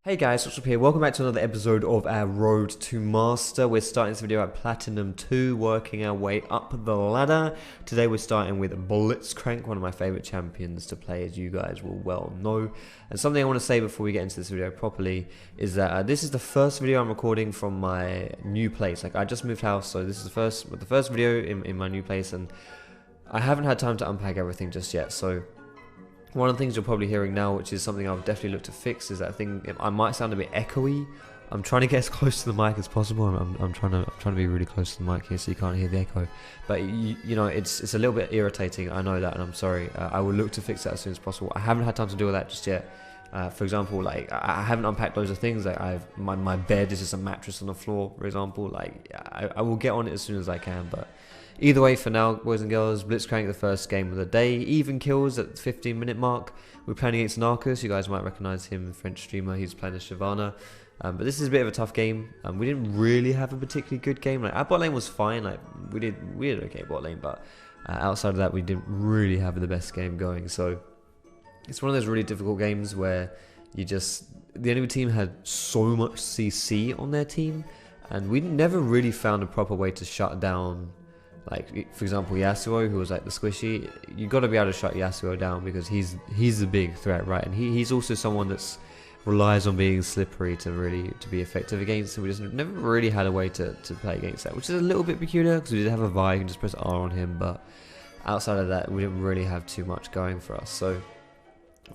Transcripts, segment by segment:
Hey guys, Foxdrop here. Welcome back to another episode of our Road to Master. We're starting this video at Platinum 2, working our way up the ladder. Today we're starting with Blitzcrank, one of my favourite champions to play, as you guys will well know. And something I want to say before we get into this video properly is that this is the first video I'm recording from my new place. Like, I just moved house, so this is the first video in my new place, and I haven't had time to unpack everything just yet, so one of the things you're probably hearing now, which is something I'll definitely look to fix, is that thing. I might sound a bit echoey. I'm trying to get as close to the mic as possible. I'm trying to be really close to the mic here so you can't hear the echo. But you know, it's a little bit irritating. I know that, and I'm sorry. I will look to fix that as soon as possible. I haven't had time to do all that just yet. For example, like, I haven't unpacked loads of things. Like, my bed is just a mattress on the floor, for example. Like, I will get on it as soon as I can, but either way, for now, boys and girls, Blitzcrank, the first game of the day. Even kills at the 15-minute mark. We're playing against Narcos. You guys might recognize him, French streamer. He's playing as Shyvana. But this is a bit of a tough game. We didn't really have a particularly good game. Like, our bot lane was fine. Like, we did okay bot lane, but outside of that, we didn't really have the best game going. So it's one of those really difficult games where the enemy team had so much CC on their team, and we never really found a proper way to shut down. Like, for example, Yasuo, who was like the squishy. You got to be able to shut Yasuo down because he's the big threat, right? And he's also someone that's relies on being slippery to be effective against. And we just never really had a way to play against that, which is a little bit peculiar because we did have a Vi, you can just press R on him, but outside of that, we didn't really have too much going for us. So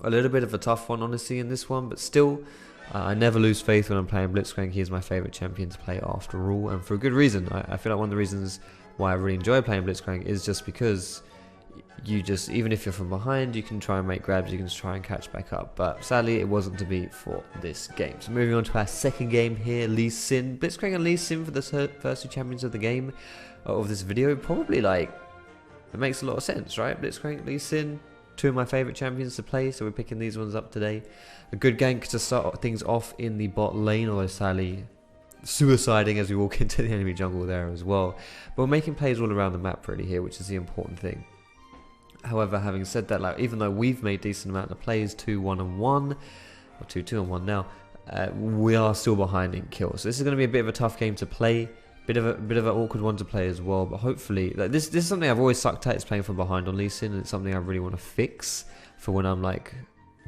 a little bit of a tough one, honestly, in this one, but still, I never lose faith when I'm playing Blitzcrank. He is my favourite champion to play after all, and for a good reason. I feel like one of the reasons why I really enjoy playing Blitzcrank is just because even if you're from behind, you can try and make grabs, you can just try and catch back up. But sadly, it wasn't to be for this game. So moving on to our second game here, Lee Sin. Blitzcrank and Lee Sin for the first two champions of the game, of this video. Probably, like, it makes a lot of sense, right? Blitzcrank, Lee Sin, two of my favourite champions to play, so we're picking these ones up today. A good gank to start things off in the bot lane, although sadly suiciding as we walk into the enemy jungle there as well. But we're making plays all around the map really here, which is the important thing. However, having said that, like, even though we've made decent amount of plays, 2-1-1, or 2-2-1 now, we are still behind in kills. So this is going to be a bit of a tough game to play, bit of an awkward one to play as well. But hopefully, like, this is something I've always sucked at, is playing from behind on Lee Sin, and it's something I really want to fix for when I'm like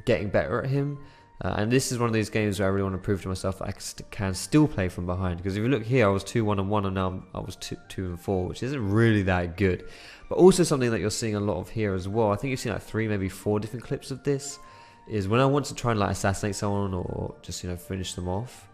getting better at him. And this is one of these games where I really want to prove to myself that I can still play from behind. Because if you look here, I was 2-1-1, and now I was 2-4, which isn't really that good. But also something that you're seeing a lot of here as well, I think you've seen like 3, maybe 4 different clips of this, is when I want to try and like assassinate someone or just, you know, finish them off,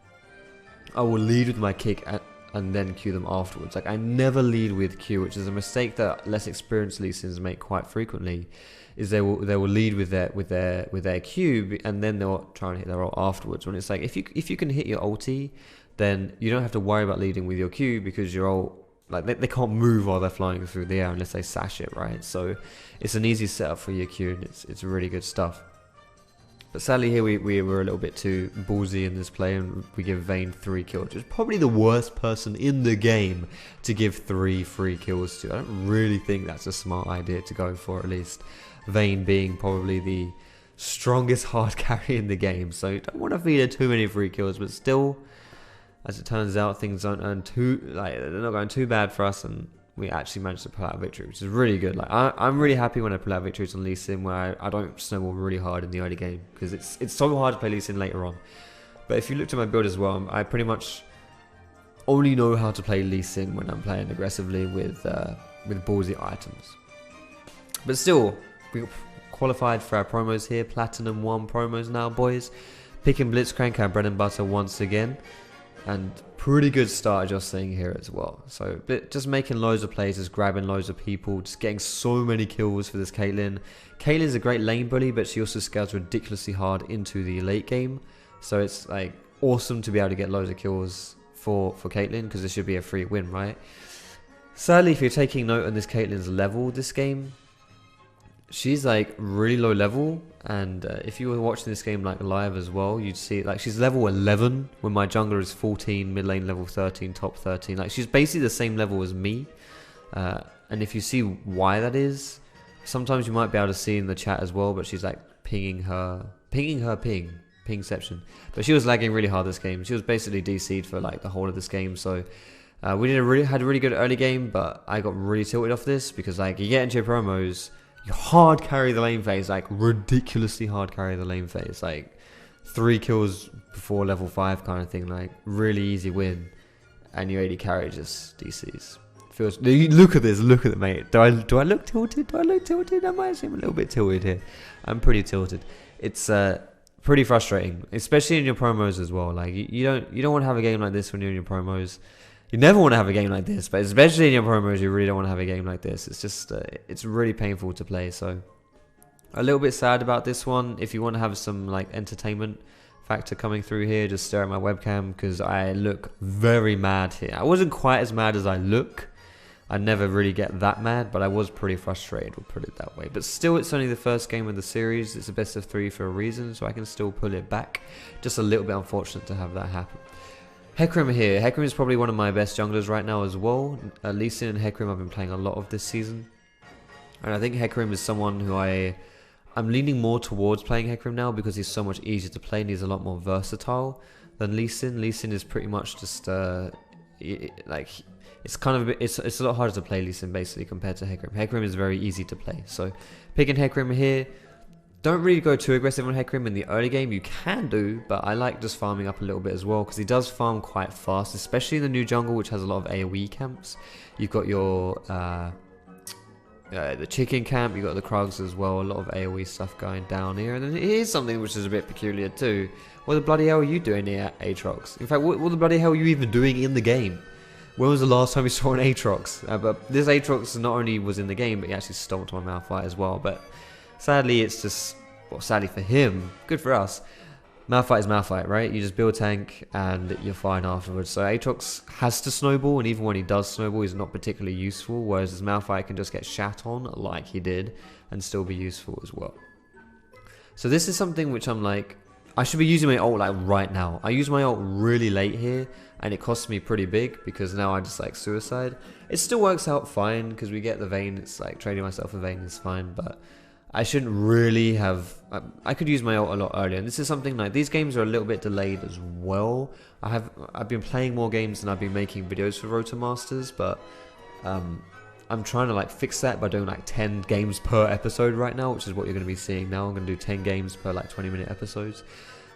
I will lead with my kick and then Q them afterwards. Like, I never lead with Q, which is a mistake that less experienced Lee Sins make quite frequently. Is they will lead with their Q, and then they'll try and hit their ult afterwards. When it's like, if you can hit your ulti, then you don't have to worry about leading with your Q, because your ult, like, they can't move while they're flying through the air unless they sash it, right? So it's an easy setup for your Q, and it's really good stuff. But sadly here we were a little bit too ballsy in this play, and we give Vayne 3 kills, which is probably the worst person in the game to give 3 free kills to. I don't really think that's a smart idea to go for, at least. Vayne being probably the strongest hard carry in the game, so you don't want to feed her too many free kills. But still, as it turns out, things don't earn they're not going too bad for us, and we actually managed to pull out a victory, which is really good. Like, I'm really happy when I pull out victories on Lee Sin, where I don't snowball really hard in the early game, because it's so hard to play Lee Sin later on. But if you look at my build as well, I pretty much only know how to play Lee Sin when I'm playing aggressively with ballsy items. But still, we qualified for our promos here, Platinum 1 promos now, boys. Picking Blitzcrank, our bread and butter once again. And pretty good start, just seeing here as well. So just making loads of plays, just grabbing loads of people, just getting so many kills for this Caitlyn. Caitlyn's a great lane bully, but she also scales ridiculously hard into the late game. So it's like awesome to be able to get loads of kills for Caitlyn, because this should be a free win, right? Sadly, if you're taking note on this Caitlyn's level this game, she's like really low level, and if you were watching this game like live as well, you'd see like she's level 11 when my jungler is 14, mid lane level 13, top 13. Like, she's basically the same level as me, and if you see why that is, sometimes you might be able to see in the chat as well, but she's like pinging her ping. pingception. But she was lagging really hard this game. She was basically DC'd for like the whole of this game. So we had a really good early game, but I got really tilted off this because like you get into your promos, you hard carry the lane phase, like ridiculously hard carry the lane phase, like 3 kills before level 5 kind of thing, like really easy win, and your AD carry just DCs. Feels. Look at this. Look at it, mate. Do I look tilted? Do I look tilted? I might seem a little bit tilted here. I'm pretty tilted. It's pretty frustrating, especially in your promos as well. Like you don't want to have a game like this when you're in your promos. You never want to have a game like this, but especially in your promos, you really don't want to have a game like this. It's just it's really painful to play. So a little bit sad about this one. If you want to have some like entertainment factor coming through here, just stare at my webcam because I look very mad here. I wasn't quite as mad as I look. I never really get that mad, but I was pretty frustrated, we'll put it that way. But still, it's only the first game of the series. It's a best of 3 for a reason, so I can still pull it back. Just a little bit unfortunate to have that happen. Hecarim here. Hecarim is probably one of my best junglers right now as well. Lee Sin and Hecarim I've been playing a lot of this season. And I think Hecarim is someone who I'm leaning more towards playing Hecarim now because he's so much easier to play and he's a lot more versatile than Lee Sin. Lee Sin is pretty much just like... It's kind of it's a lot harder to play Lee Sin basically compared to Hecarim. Hecarim is very easy to play. So picking Hecarim here, don't really go too aggressive on Hecarim in the early game. You can do, but I like just farming up a little bit as well because he does farm quite fast, especially in the new jungle which has a lot of AoE camps. You've got your the chicken camp, you've got the Krugs as well, a lot of AoE stuff going down here. And then here's something which is a bit peculiar too. What the bloody hell are you doing here, Aatrox? In fact, what the bloody hell are you even doing in the game? When was the last time we saw an Aatrox? But this Aatrox not only was in the game, but he actually stole to my Malphite as well. But sadly, it's just... Well, sadly for him, good for us. Malphite is Malphite, right? You just build tank and you're fine afterwards. So Aatrox has to snowball, and even when he does snowball, he's not particularly useful. Whereas his Malphite can just get shat on like he did and still be useful as well. So this is something which I'm like... I should be using my ult like right now. I use my ult really late here, and it costs me pretty big because now I just like suicide. It still works out fine because we get the Vayne. It's like trading myself a Vayne is fine, but I shouldn't really have... I could use my ult a lot earlier, and this is something like... These games are a little bit delayed as well. I've been playing more games than I've been making videos for Road to Masters, but I'm trying to like fix that by doing like 10 games per episode right now, which is what you're going to be seeing now. I'm going to do 10 games per like 20-minute episodes.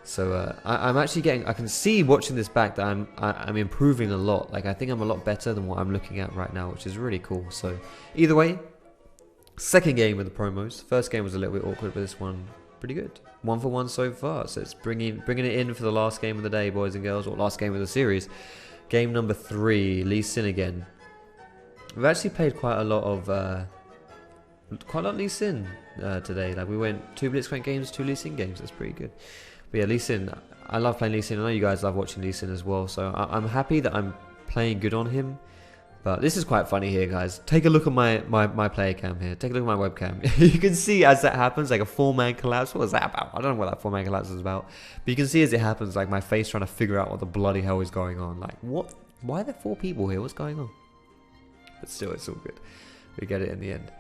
So I'm actually getting... I can see watching this back that I'm improving a lot. Like I think I'm a lot better than what I'm looking at right now, which is really cool. So either way, second game of the promos. First game was a little bit awkward, but this one pretty good. 1 for 1 so far. So it's bringing it in for the last game of the day, boys and girls, or last game of the series. Game number 3, Lee Sin again. We've actually played quite a lot of Lee Sin today. Like we went 2 Blitzcrank games, 2 Lee Sin games. That's pretty good. But yeah, Lee Sin, I love playing Lee Sin. I know you guys love watching Lee Sin as well. So I'm happy that I'm playing good on him. But this is quite funny here, guys. Take a look at my player cam here. Take a look at my webcam. You can see as that happens, like a 4-man collapse. What was that about? I don't know what that 4-man collapse is about. But you can see as it happens, like my face trying to figure out what the bloody hell is going on. Like, what? Why are there 4 people here? What's going on? But still, it's all good. We get it in the end.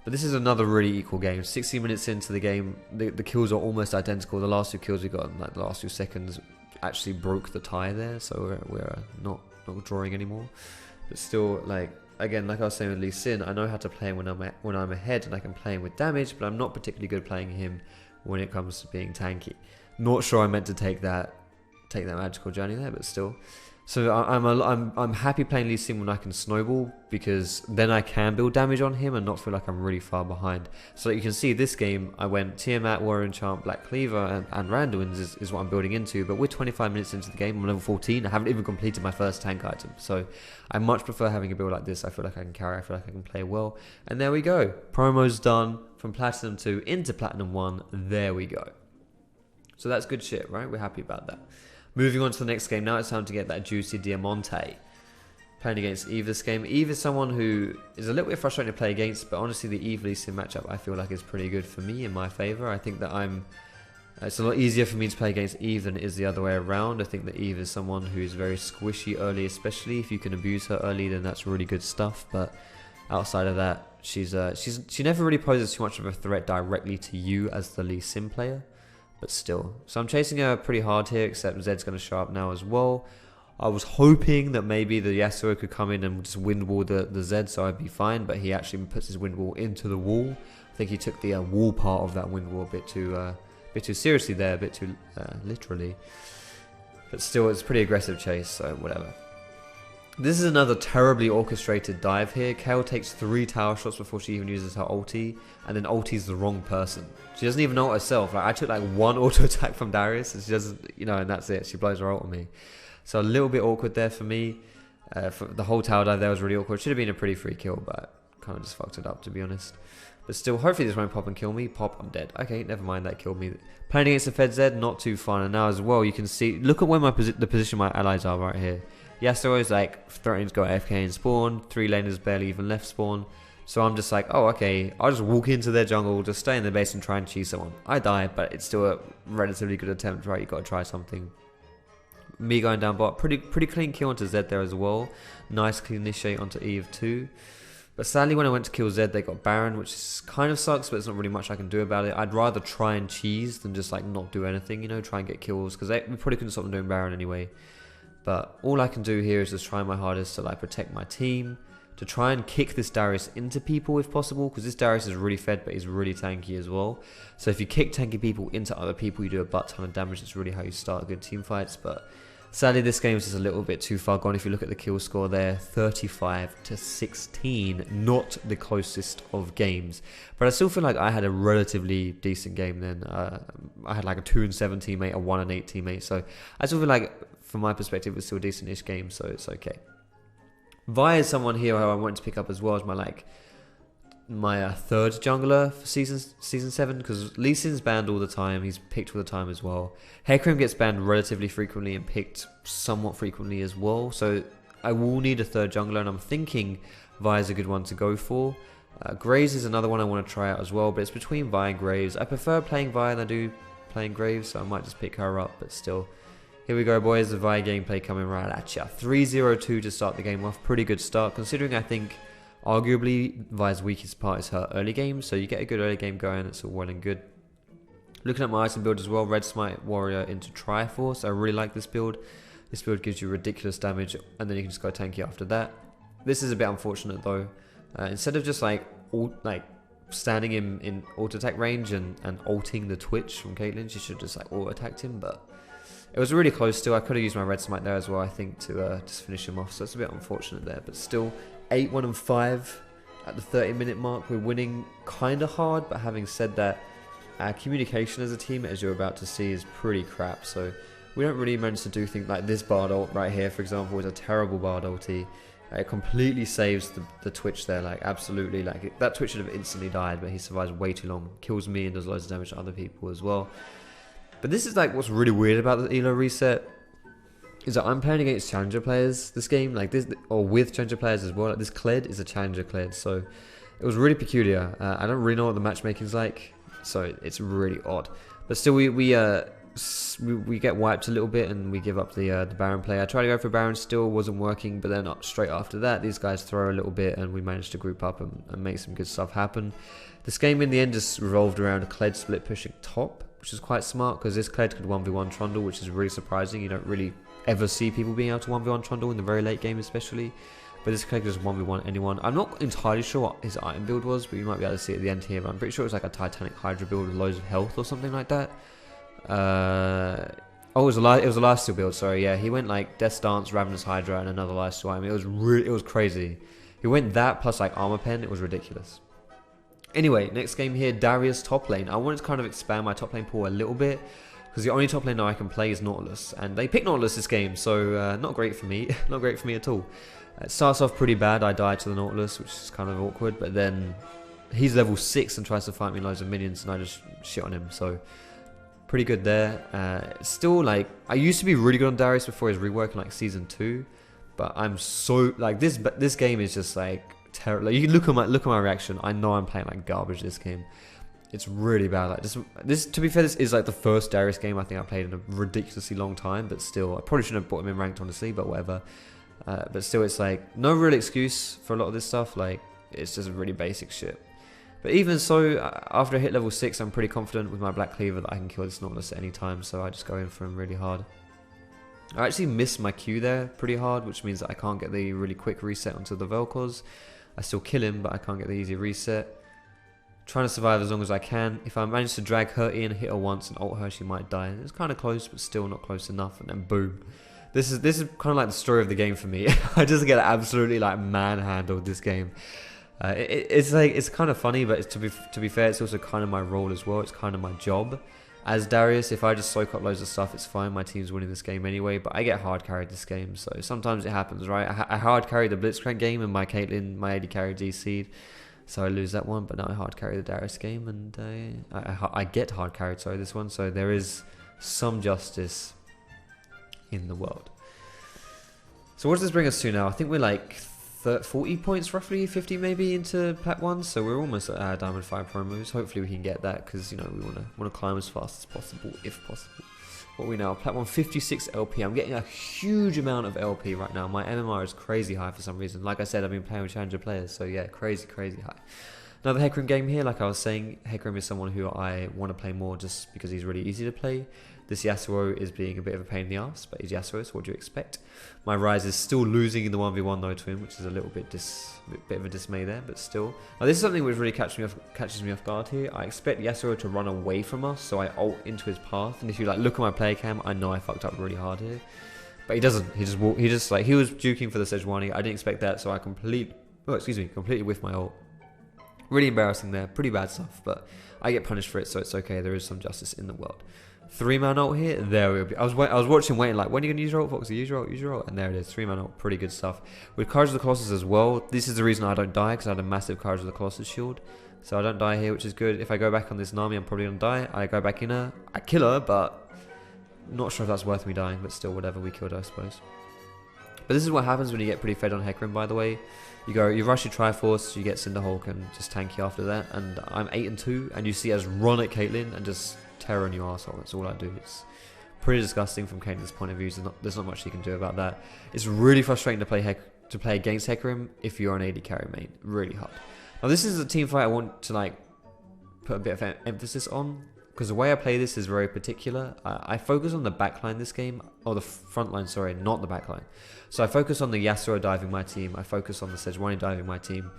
But this is another really equal game. 60 minutes into the game, the kills are almost identical. The last 2 kills we got in like the last 2 seconds actually broke the tie there. So we're not drawing anymore. But still, like, again, like I was saying with Lee Sin, I know how to play him when I'm ahead, and I can play him with damage, but I'm not particularly good playing him when it comes to being tanky. Not sure I meant to take that magical journey there, but still. So I'm happy playing Lee Sin when I can snowball, because then I can build damage on him and not feel like I'm really far behind. So like you can see this game, I went Tiamat, Warrior Enchant, Black Cleaver, and Randuin's is what I'm building into. But we're 25 minutes into the game, I'm level 14, I haven't even completed my first tank item. So I much prefer having a build like this. I feel like I can carry, I feel like I can play well. And there we go. Promo's done from Platinum 2 into Platinum 1. There we go. So that's good shit, right? We're happy about that. Moving on to the next game, now it's time to get that juicy Diamante. Playing against Eve this game. Eve is someone who is a little bit frustrating to play against, but honestly the Eve Lee Sin matchup I feel like is pretty good for me, in my favour. I think that it's a lot easier for me to play against Eve than it is the other way around. I think that Eve is someone who's very squishy early, especially if you can abuse her early, then that's really good stuff. But outside of that, she never really poses too much of a threat directly to you as the Lee Sin player. but still. So I'm chasing her pretty hard here, except Zed's going to show up now as well. I was hoping that maybe the Yasuo could come in and just wind wall the Zed, so I'd be fine, but he actually puts his wind wall into the wall. I think he took the wall part of that wind wall a bit too seriously there, a bit too literally. But still, it's a pretty aggressive chase, so whatever. This is another terribly orchestrated dive here. Kayle takes 3 tower shots before she even uses her ulti, and then ultis the wrong person. She doesn't even know it herself. Like, I took like 1 auto attack from Darius, and she doesn't, you know, and that's it. She blows her ult on me. So a little bit awkward there for me. For the whole tower dive there was really awkward. Should have been a pretty free kill, but kind of just fucked it up, to be honest. But still, hopefully this won't pop and kill me. Pop, I'm dead. Okay, never mind, that killed me. Playing against the Fed Zed, not too fun. And now as well, you can see, look at where the position my allies are right here. Yasuo is like threatening to go AFK and spawn. 3 laners barely even left spawn. So I'm just like, oh, okay, I'll just walk into their jungle, just stay in their base and try and cheese someone. I die, but it's still a relatively good attempt, right? You got to try something. Me going down bot, pretty clean kill onto Zed there as well. Nice clean initiate onto Ep4. But sadly, when I went to kill Zed, they got Baron, which kind of sucks, but there's not really much I can do about it. I'd rather try and cheese than just like not do anything, you know, try and get kills, because we probably couldn't stop them doing Baron anyway. But all I can do here is just try my hardest to like protect my team, to try and kick this Darius into people if possible, because this Darius is really fed, but he's really tanky as well. So if you kick tanky people into other people, you do a butt ton of damage. It's really how you start good team fights. But sadly, this game is just a little bit too far gone. If you look at the kill score there, 35-16, not the closest of games. But I still feel like I had a relatively decent game then. I had like a 2-7 teammate, a 1-8 teammate. So I still feel like, from my perspective, it was still a decent-ish game, so it's okay. Vi is someone here who I wanted to pick up as well as my third jungler for season 7, because Lee Sin's banned all the time. He's picked all the time as well. Hecarim gets banned relatively frequently and picked somewhat frequently as well. So I will need a third jungler, and I'm thinking Vi is a good one to go for. Graves is another one I want to try out as well, but it's between Vi and Graves. I prefer playing Vi than I do playing Graves, so I might just pick her up, but still. Here we go, boys. The Vi gameplay coming right at ya. 3-0-2 to start the game off. Pretty good start, considering I think arguably Vi's weakest part is her early game. So you get a good early game going. It's all well and good. Looking at my item build as well. Red Smite Warrior into Triforce. I really like this build. This build gives you ridiculous damage, and then you can just go tanky after that. This is a bit unfortunate though. Instead of just like standing in auto attack range and ulting the Twitch from Caitlyn, she should just like auto attacked him, but it was really close to. I could have used my red smite there as well, I think, to just finish him off. So it's a bit unfortunate there. But still, 8-1-5 at the 30-minute mark. We're winning kind of hard. But having said that, our communication as a team, as you're about to see, is pretty crap. So we don't really manage to do things like this Bard ult right here, for example, is a terrible Bard ulti. It completely saves the Twitch there, like absolutely. Like that Twitch should have instantly died, but he survives way too long. Kills me and does loads of damage to other people as well. But this is like what's really weird about the Elo reset, is that I'm playing against challenger players this game, like this, or with challenger players as well. Like this Kled is a challenger Kled, so it was really peculiar. I don't really know what the matchmaking's like, so it's really odd. But still, we get wiped a little bit and we give up the Baron play. I tried to go for Baron, still wasn't working, but then straight after that, these guys throw a little bit and we managed to group up and make some good stuff happen. This game in the end just revolved around a Kled split pushing top, which is quite smart because this Kled could 1v1 Trundle, which is really surprising. You don't really ever see people being able to 1v1 Trundle in the very late game especially. But this Kled could just 1v1 anyone. I'm not entirely sure what his item build was, but you might be able to see it at the end here. But I'm pretty sure it was like a Titanic Hydra build with loads of health or something like that. Oh, it was a lifesteal build, sorry, yeah. He went like Death Stance, Ravenous Hydra, and another lifesteal item. It was crazy. He went that plus like Armor Pen, it was ridiculous. Anyway, next game here, Darius top lane. I wanted to kind of expand my top lane pool a little bit, because the only top lane now I can play is Nautilus, and they picked Nautilus this game, so not great for me, not great for me at all. It starts off pretty bad, I die to the Nautilus, which is kind of awkward, but then he's level 6 and tries to fight me loads of minions, and I just shit on him, so pretty good there. Still, like, I used to be really good on Darius before his rework in like season 2, but I'm so like this game is just like terrible. Like, you can look at my reaction. I know I'm playing like garbage this game. It's really bad. Like this to be fair, this is like the first Darius game I think I played in a ridiculously long time, but still I probably shouldn't have bought him in ranked honestly, but whatever. But still, it's like no real excuse for a lot of this stuff. Like, it's just really basic shit. But even so, after I hit level 6, I'm pretty confident with my Black Cleaver that I can kill this Nautilus at any time, so I just go in for him really hard. I actually missed my Q there pretty hard, which means that I can't get the really quick reset onto the Vel'Koz. I still kill him, but I can't get the easy reset. Trying to survive as long as I can. If I manage to drag her in, hit her once, and ult her, she might die. It's kind of close, but still not close enough, and then boom. This is kind of like the story of the game for me. I just get absolutely like manhandled this game. It's kind of funny, but to be fair, it's also kind of my role as well. It's kind of my job as Darius. If I just soak up loads of stuff, it's fine. My team's winning this game anyway. But I get hard carried this game, so sometimes it happens, right? I hard carried the Blitzcrank game, and my Caitlyn, my AD carry DC'd, so I lose that one. But now I hard carry the Darius game, and I get hard carried. Sorry, this one. So there is some justice in the world. So what does this bring us to now? I think we're like 40 points roughly, 50 maybe into Plat 1, so we're almost at our Diamond 5 promos. Hopefully we can get that, because you know we want to climb as fast as possible, if possible. What are we now? Plat 1, 56 LP. I'm getting a huge amount of LP right now. My MMR is crazy high for some reason. Like I said, I've been playing with Challenger players, so yeah, crazy high. Another Hecarim game here. Like I was saying, Hecarim is someone who I want to play more just because he's really easy to play. This Yasuo is being a bit of a pain in the ass, but he's Yasuo, so what do you expect? My Ryze is still losing in the 1v1 though to him, which is a little bit of a dismay there, but still. Now this is something which really catches me off guard here. I expect Yasuo to run away from us, so I ult into his path, and if you like look at my play cam, I know I fucked up really hard here. But he doesn't. He just he was juking for the Sejuani. I didn't expect that, so I completely whiffed my ult. Really embarrassing there, pretty bad stuff, but I get punished for it, so it's okay. There is some justice in the world. 3-man ult here, there we go. I was watching, waiting like, when are you going to use your ult, Foxy? Use your ult, and there it is, 3-man ult, pretty good stuff. With Courage of the Colossus as well, this is the reason I don't die, because I had a massive Courage of the Colossus shield. So I don't die here, which is good. If I go back on this Nami, I'm probably going to die. I go back in her, I kill her, but not sure if that's worth me dying, but still, whatever, we killed her, I suppose. But this is what happens when you get pretty fed on Hecarim, by the way. You rush your Triforce, you get Cinderhulk, and just tank you after that. And I'm 8-2, and you see us run at Caitlyn and just terror on your arsehole. That's all I do. It's pretty disgusting from Caitlyn's point of view. There's not much you can do about that. It's really frustrating to play against Hecarim if you're an AD carry main. Really hard. Now this is a team fight I want to like put a bit of emphasis on, because the way I play this is very particular. I focus on the backline this game, or the front line, sorry, not the backline. So I focus on the Yasuo diving my team, I focus on the Sejuani diving my team.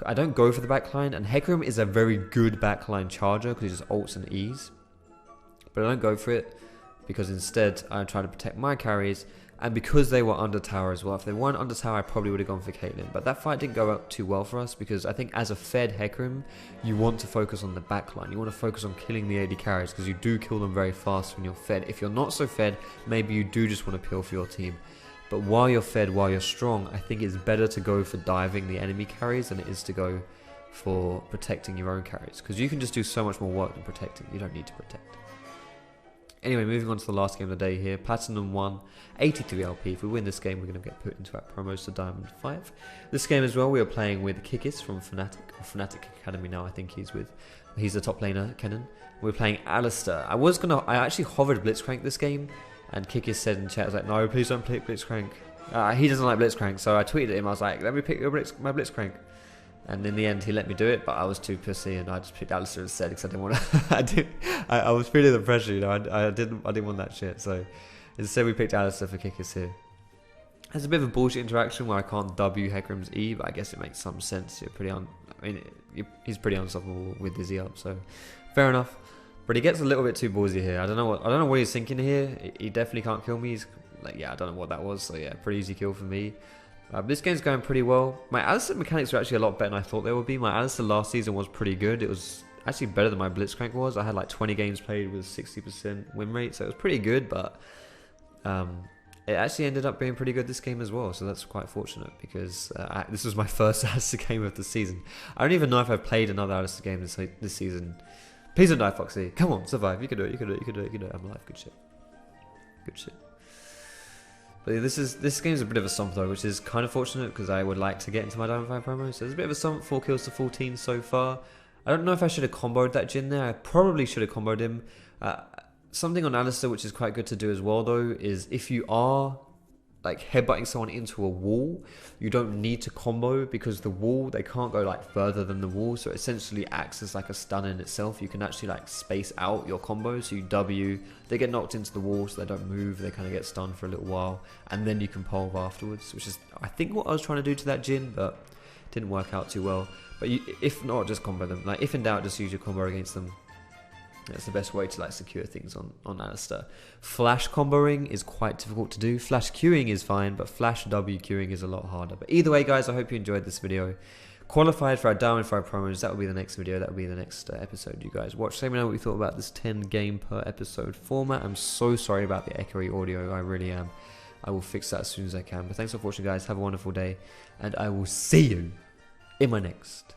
I don't go for the backline, and Hecarim is a very good backline charger because he just ults and E's. But I don't go for it, because instead I try to protect my carries, and because they were under tower as well. If they weren't under tower, I probably would have gone for Caitlyn. But that fight didn't go out too well for us, because I think as a fed Hecarim, you want to focus on the backline. You want to focus on killing the AD carries, because you do kill them very fast when you're fed. If you're not so fed, maybe you do just want to peel for your team. But while you're fed, while you're strong, I think it's better to go for diving the enemy carries than it is to go for protecting your own carries, because you can just do so much more work than protecting. You don't need to protect. Anyway, moving on to the last game of the day here. Platinum 1, 83 LP. If we win this game, we're going to get put into our promos to Diamond 5. This game as well, we are playing with Kikis from Fnatic, or Fnatic Academy now, I think he's the top laner, Kennen. We're playing Alistar. I actually hovered Blitzcrank this game, and Kikis said in chat, I was like, no, please don't pick Blitzcrank. He doesn't like Blitzcrank, so I tweeted at him, I was like, let me pick my Blitzcrank. And in the end, he let me do it, but I was too pussy, and I just picked Alistar instead because I didn't want to. I was feeling the pressure, you know. I didn't want that shit. So instead, we picked Alistar for Kickers here. There's a bit of a bullshit interaction where I can't W Hecarim's E, but I guess it makes some sense. He's pretty unstoppable with his E up, so fair enough. But he gets a little bit too ballsy here. I don't know what he's thinking here. He definitely can't kill me. He's like, yeah, I don't know what that was. So yeah, pretty easy kill for me. This game's going pretty well. My Alistar mechanics are actually a lot better than I thought they would be. My Alistar last season was pretty good. It was actually better than my Blitzcrank was. I had like 20 games played with 60% win rate, so it was pretty good, but it actually ended up being pretty good this game as well, so that's quite fortunate, because this was my first Alistar game of the season. I don't even know if I've played another Alistar game this season. Please don't die, Foxy. Come on, survive. You can do it, you can do it, you can do it, you can do it. I'm alive. Good shit. Good shit. But yeah, this game's a bit of a stomp though, which is kind of fortunate because I would like to get into my Diamond 5 promo. So there's a bit of a stomp, 4 kills to 14 so far. I don't know if I should have comboed that Jhin there. I probably should have comboed him. Something on Alistar which is quite good to do as well though is if you are like headbutting someone into a wall, you don't need to combo, because the wall, they can't go like further than the wall, so it essentially acts as like a stun in itself. You can actually like space out your combos, so you W, they get knocked into the wall so they don't move, they kind of get stunned for a little while, and then you can pulve afterwards, which is I think what I was trying to do to that Jhin, but it didn't work out too well. But if not, just combo them. Like if in doubt, just use your combo against them. That's the best way to like secure things on Alistar. Flash comboing is quite difficult to do. Flash queuing is fine, but flash W queuing is a lot harder. But either way, guys, I hope you enjoyed this video. Qualified for our Diamond 5 promos. That will be the next video. That will be the next episode you guys watch. Let me know what you thought about this 10 game per episode format. I'm so sorry about the echoey audio. I really am. I will fix that as soon as I can. But thanks for watching, guys. Have a wonderful day. And I will see you in my next